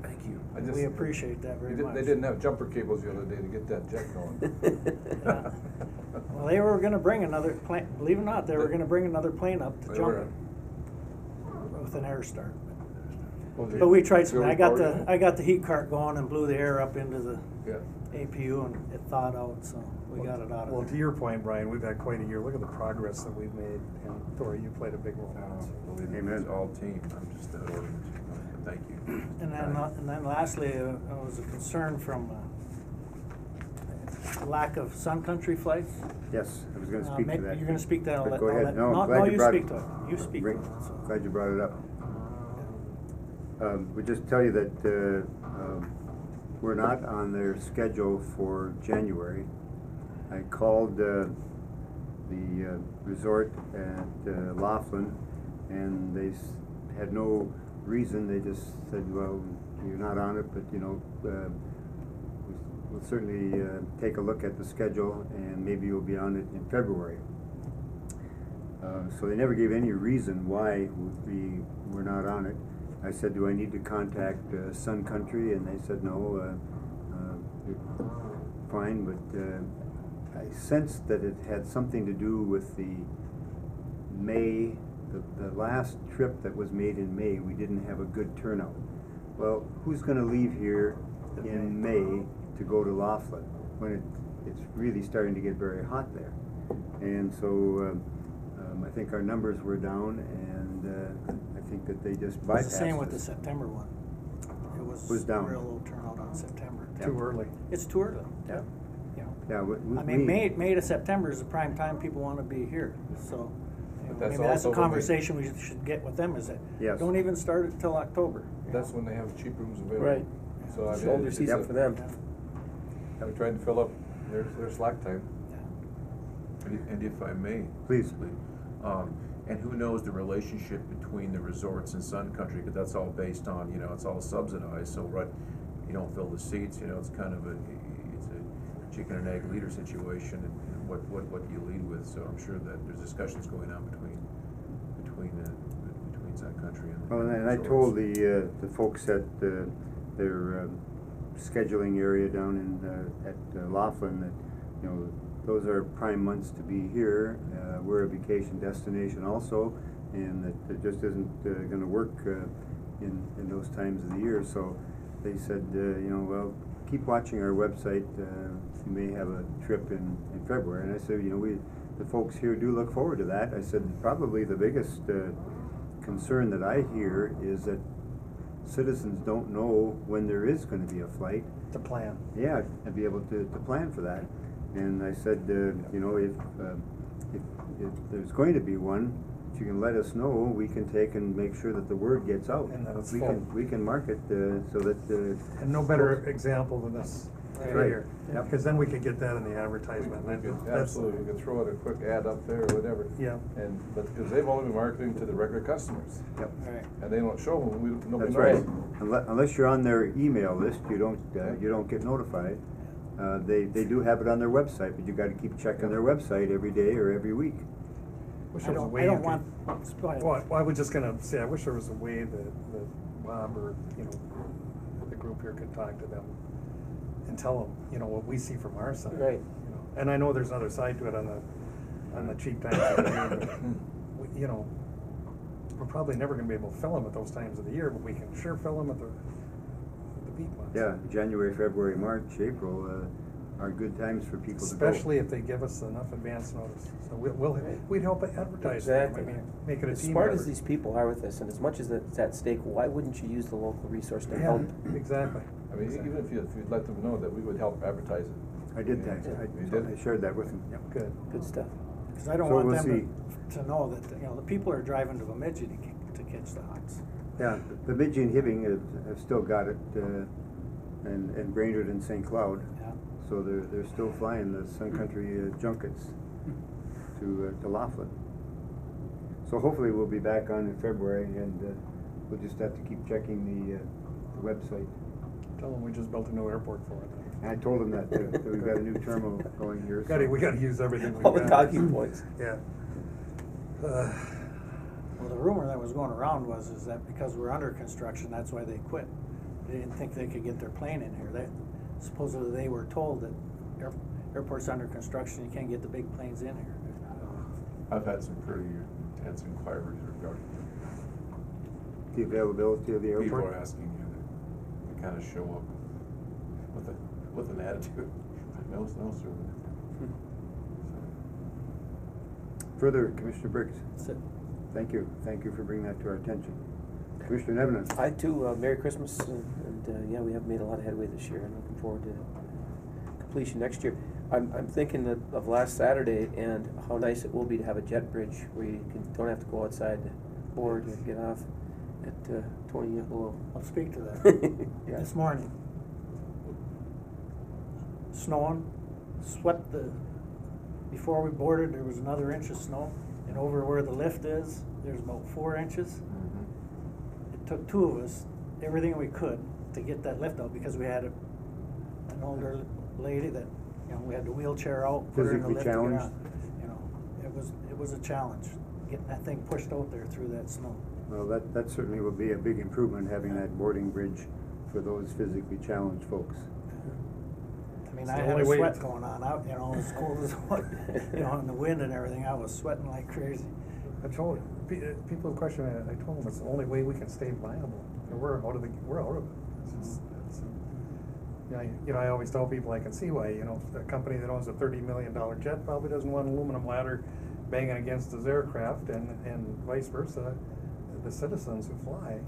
S7: Thank you.
S4: We appreciate that very much.
S5: They didn't have jumper cables the other day to get that jet going.
S4: Yeah. Well, they were gonna bring another plane, believe it or not, they were gonna bring another plane up to
S5: They
S4: jump
S5: were.
S4: it with an air start.
S5: Well,
S4: But we tried some,
S5: Bill
S4: I got
S5: reported.
S4: the heat cart going and blew the air up into the
S5: Yeah.
S4: APU and it thawed out, so we got it out
S2: Well,
S4: of
S2: to
S4: there.
S2: your point, Brian, we've had quite a year. Look at the progress that we've made, and Thor, you played a big role in it.
S9: Believe me,
S1: Amen.
S9: it's all team, I'm just that ordinance. Thank you.
S4: And then lastly, it was a concern from lack of Sun Country flights.
S1: Yes, I was gonna speak to
S4: Maybe
S1: that.
S4: You're gonna speak to that.
S1: But go ahead. No, I'm glad
S4: No,
S1: you
S4: you
S1: brought
S4: speak to it. You speak to
S1: Rick,
S4: it. so.
S1: glad you brought it up. We just tell you that we're not on their schedule for January. I called the resort at Laughlin, and they had no reason. They just said, well, you're not on it, but we'll certainly take a look at the schedule, and maybe you'll be on it in February. So they never gave any reason why we were not on it. I said, do I need to contact Sun Country? And they said, no, you're fine, but I sensed that it had something to do with the May, the last trip that was made in May, we didn't have a good turnout. Well, who's gonna leave here in May to go to Laughlin when it's really starting to get very hot there? And so I think our numbers were down, and I think that they just bypassed
S4: It's the same with the
S1: us.
S4: September one. It
S1: Was down.
S4: real low turnout on September.
S2: Too early.
S4: It's too early.
S1: Yeah.
S4: You know.
S1: Yeah,
S4: I mean, May to September is the prime time people want to be here, so.
S5: But that's
S4: Maybe that's
S5: also
S4: a
S5: when they-
S4: conversation we should get with them, is that,
S1: Yes.
S4: don't even start it till October.
S5: That's when they have cheap rooms available.
S7: Right.
S5: So I mean,
S7: Shoulder
S5: it's
S7: season
S5: a-
S7: for them.
S5: I'm trying to fill up their slack time.
S9: And if I may.
S1: Please.
S9: And who knows the relationship between the resorts and Sun Country, because that's all based on, it's all subsidized, so you don't fill the seats, it's kind of it's a chicken and egg leader situation, and what do you lead with? So I'm sure that there's discussions going on between Sun Country and the
S1: Well, and I
S9: resorts.
S1: told the folks at their scheduling area down at Laughlin that, those are prime months to be here. We're a vacation destination also, and that it just isn't gonna work in those times of the year. So they said, well, keep watching our website. You may have a trip in February. And I said, the folks here do look forward to that. I said, probably the biggest concern that I hear is that citizens don't know when there is going to be a flight.
S2: To plan.
S1: Yeah, and be able to plan for that. And I said, if there's going to be one, if you can let us know, we can take and make sure that the word gets out.
S2: And that it's
S1: we
S2: full.
S1: can market so that.
S2: And no better example than this. right
S1: right.
S2: here.
S1: Yep.
S2: Because then we could get that in the advertisement.
S5: We could,
S2: That's-
S5: absolutely, we could throw out a quick ad up there or whatever.
S2: Yeah.
S5: And, but, because they've only been marketing to the regular customers,
S1: Yep.
S4: Right.
S5: and they don't show them, nobody
S1: That's
S5: knows.
S1: right. Unless you're on their email list, you don't get notified. They do have it on their website, but you gotta keep checking their website every day or every week.
S2: Wish
S4: I
S2: there was a
S4: don't,
S2: way
S4: I
S2: you
S4: don't
S2: could-
S4: want, go ahead.
S2: Well, I was just gonna say, I wish there was a way that Bob or, the group here could talk to them and tell them, what we see from our side.
S7: Right.
S2: And I know there's another side to it on the cheap times of the year, but, we're probably never gonna be able to fill them at those times of the year, but we can sure fill them at the peak months.
S1: Yeah, January, February, March, April are good times for people to go.
S2: Especially if they give us enough advance notice. So we'd help advertise them.
S7: Exactly.
S2: I mean, make it a
S7: As
S2: team
S7: smart
S2: effort.
S7: as these people are with this, and as much as it's at stake, why wouldn't you use the local resource to
S2: Yeah,
S7: help?
S2: exactly.
S5: I mean, even if you'd let them know that we would help advertise it.
S1: I did that.
S5: You did?
S1: I shared that with them. Yep.
S2: Good.
S7: Good stuff.
S4: Cause I don't
S1: So
S4: want
S1: we'll
S4: them to know that, the people are driving to Bemidji to catch the hogs.
S1: Yeah, Bemidji and Hibbing have still got it, and Brainerd and St. Cloud.
S4: Yeah.
S1: So they're still flying the Sun Country junkets to Laughlin. So hopefully we'll be back on in February, and we'll just have to keep checking the website.
S2: Tell them we just built a new airport for them.
S1: And I told them that we've got a new terminal going here. so-
S2: We gotta use everything we
S7: All
S2: got.
S7: the talking points.
S2: Yeah.
S4: Well, the rumor that was going around is that because we're under construction, that's why they quit. They didn't think they could get their plane in here. Supposedly they were told that airport's under construction, you can't get the big planes in here.
S9: I've had some pretty intense inquiries regarding
S1: The availability of the
S9: people
S1: airport.
S9: are asking you to kind of show up with an attitude. No, sir.
S1: Further, Commissioner Briggs,
S4: That's it.
S1: thank you. Thank you for bringing that to our attention. Commissioner Nevin.
S7: I too, Merry Christmas, and yeah, we have made a lot of headway this year, and looking forward to completion next year. I'm thinking of last Saturday and how nice it will be to have a jet bridge where you don't have to go outside the board and get off at 20 below.
S4: I'll speak to that.
S7: Yeah.
S4: This morning, snowing, swept before we boarded, there was another inch of snow, and over where the lift is, there's about 4 inches. It took two of us, everything we could, to get that lift out, because we had an older lady that, we had the wheelchair out, put her in the
S1: Physically
S4: lift to get
S1: challenged?
S4: on. It was a challenge, getting that thing pushed out there through that snow.
S1: Well, that certainly will be a big improvement, having that boarding bridge for those physically challenged folks.
S4: I mean,
S2: It's
S4: I
S2: the
S4: had
S2: only
S4: a
S2: way
S4: sweat
S2: to-
S4: going on out, as cold as what, and the wind and everything, I was sweating like crazy.
S2: I told people question it. I told them it's the only way we can stay viable. We're out of it. I always tell people I can see why. A company that owns a $30 million jet probably doesn't want an aluminum ladder banging against his aircraft, and vice versa. The citizens who fly,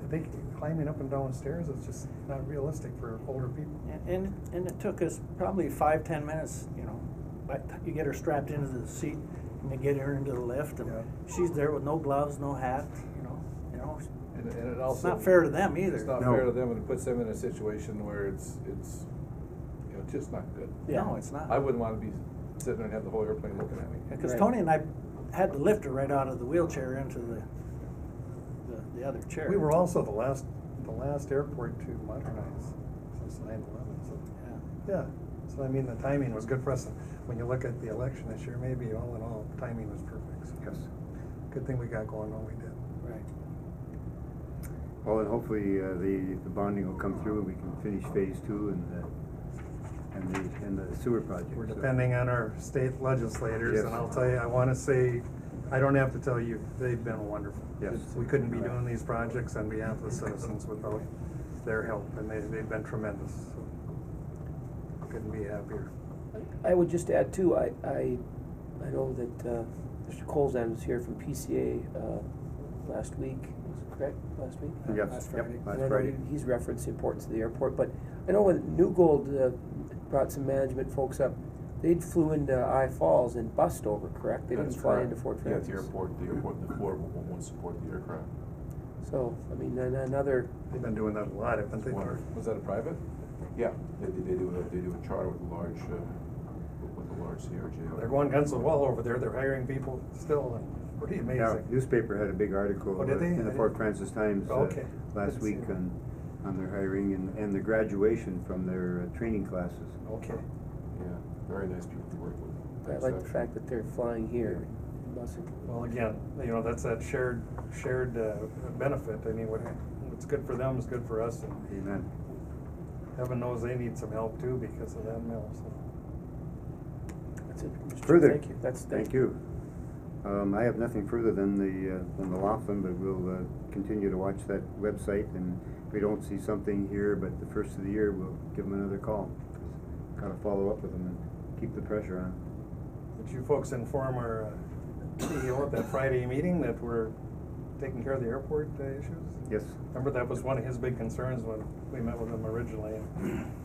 S2: they climbing up and down stairs is just not realistic for older people.
S4: And it took us probably 5-10 minutes, but you get her strapped into the seat and you get her into the lift, and
S2: Yeah.
S4: she's there with no gloves, no hat,
S5: And it
S4: It's
S5: also.
S4: not fair to them either.
S5: It's not
S1: No.
S5: fair to them, and it puts them in a situation where it's just not good.
S4: No, it's not.
S5: I wouldn't want to be sitting there and have the whole airplane looking at me.
S4: Because
S7: Right.
S4: Tony and I had to lift her right out of the wheelchair into the other chair.
S2: We were also the last airport to modernize since 9/11. So yeah. So I mean, the timing was good for us. When you look at the election this year, maybe all in all, timing was perfect. So
S1: Yes.
S2: good thing we got going when we did.
S4: Right.
S1: Well, and hopefully the bonding will come through and we can finish phase 2 and the sewer project.
S2: We're
S1: So-
S2: depending on our state legislators,
S1: Yes.
S2: and I'll tell you, I want to say, I don't have to tell you, they've been wonderful.
S1: Yes.
S2: We couldn't be doing these projects on behalf of the citizens without their help, and they've been tremendous. So couldn't be happier.
S7: I would just add too, I know that Mr. Colzan was here from PCA last week, was it correct, last week?
S1: Yes,
S4: Last
S1: yep,
S4: Friday.
S7: And
S1: last
S7: I know
S1: Friday.
S7: he's referenced the importance of the airport, but I know when New Gold brought some management folks up, they flew into I Falls and bussed over, correct? They didn't
S9: That's
S7: fly
S9: correct.
S7: into Fort
S9: Yeah,
S7: Francis.
S9: the airport, the floor won't support the aircraft.
S7: So, I mean, another,
S2: They've been doing that a lot, haven't they?
S5: Was that a private?
S9: Yeah, they do a charter with a large CRJ.
S2: They're going guns and well over there, they're hiring people still, and pretty
S1: Yeah,
S2: amazing.
S1: newspaper had a big article
S2: Oh, did they?
S1: in the
S2: I
S1: Fort
S2: didn't-
S1: Francis Times
S2: Okay.
S1: last
S2: Didn't see
S1: week
S2: that.
S1: on their hiring and the graduation from their training classes.
S2: Okay.
S9: Yeah, very nice people to work with.
S7: I like the
S9: Exceptional.
S7: fact that they're flying here. Busing.
S2: Well, again, you know, that's that shared benefit. I mean, what's good for them is good for us, and
S1: Amen.
S2: heaven knows they need some help too because of that mill, so.
S7: That's it. Mr. Chair.
S1: Further?
S7: Thank you.
S1: Thank you. I have nothing further than the Laughlin, but we'll continue to watch that website, and if we don't see something here, but the first of the year, we'll give them another call. Gotta follow up with them and keep the pressure on.
S2: Did you folks inform our CEO at that Friday meeting that we're taking care of the airport issues?
S1: Yes.
S2: Remember, that was one of his big concerns when we met with him originally.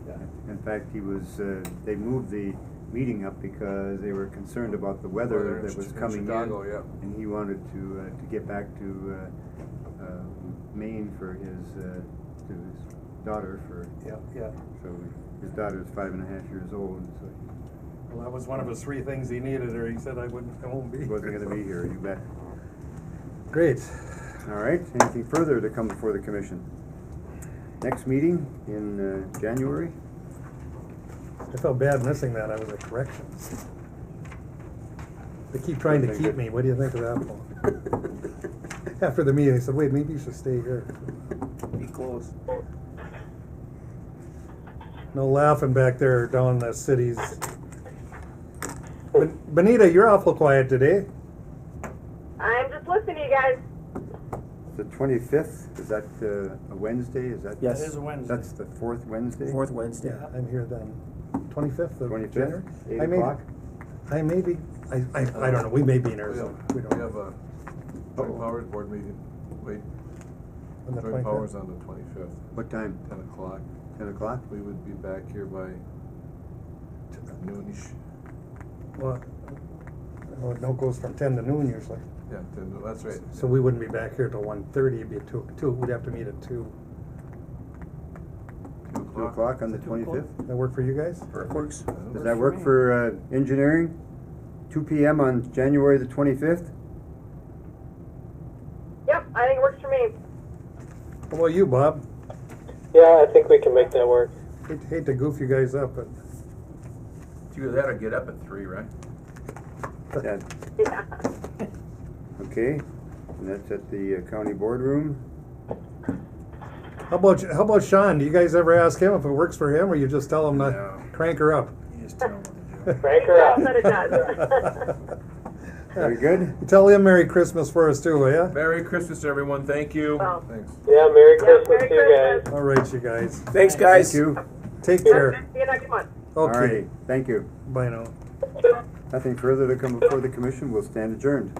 S2: Yeah.
S1: In fact, they moved the meeting up because they were concerned about the weather
S5: in
S1: that was
S5: Ch- in
S1: coming
S5: Chicago,
S1: in.
S5: yeah.
S1: And he wanted to get back to Maine for his daughter
S2: Yeah, yeah.
S1: so his daughter's 5.5 years old, so
S2: Well, that was one of his 3 things he needed, or he said I won't be.
S1: he wasn't gonna be here, you bet.
S2: Great.
S1: All right, anything further to come before the commission? Next meeting in January?
S2: I felt bad missing that. I was at corrections. They keep trying to keep me. What do you think of that, Paul? After the meeting, they said, wait, maybe you should stay here.
S7: Be close.
S2: No laughing back there down the cities. Benita, you're awful quiet today.
S10: I'm just listening to you guys.
S1: The 25th, is that a Wednesday? Is that?
S7: Yes.
S4: It is a Wednesday.
S1: That's the 4th Wednesday?
S7: Fourth Wednesday.
S2: Yeah, I'm here then. 25th of
S1: 25th,
S2: January?
S1: 8
S2: I may-
S1: o'clock?
S2: I may be, I don't know. We may be in
S5: We
S2: Arizona.
S5: have,
S2: We
S5: we
S2: don't.
S5: have a joint powers board meeting,
S2: On the
S5: joint
S2: 25th?
S5: powers on the 25th,
S1: What time?
S5: 10 o'clock.
S1: 10 o'clock?
S5: We would be back here by noonish.
S2: Well, no, it goes from 10 to noon usually.
S5: Yeah, 10, that's right.
S2: So we wouldn't be back here till 1:30. It'd be at 2. We'd have to meet at 2.
S5: 2
S1: 2 o'clock on the 25th?
S2: That work for you guys?
S7: Works.
S1: Does that work for engineering? 2 p.m. on January the 25th?
S10: Yep, I think it works for me.
S2: How about you, Bob?
S8: Yeah, I think we can make that work.
S2: Hate to goof you guys up, but
S6: It's either that or get up at 3, right?
S1: Yeah.
S10: Yeah.
S1: Okay, and that's at the county boardroom.
S2: how about Sean? Do you guys ever ask him if it works for him, or you just tell him to
S5: No.
S2: crank her up?
S5: You just tell them what to do.
S8: Crank her up.
S10: That it does.
S1: Very good.
S2: You tell him Merry Christmas for us too, will ya?
S9: Merry Christmas, everyone. Thank you.
S10: Well,
S5: Thanks.
S8: Yeah, Merry
S10: yeah,
S8: Christmas
S10: Merry
S8: to you guys.
S10: Christmas.
S2: All right, you guys.
S7: Thanks, guys.
S1: Thank you.
S2: Take care.
S10: See you next month.
S1: All
S2: Okay.
S1: righty, thank you.
S2: Bye now.
S1: Nothing further to come before the commission, we'll stand adjourned.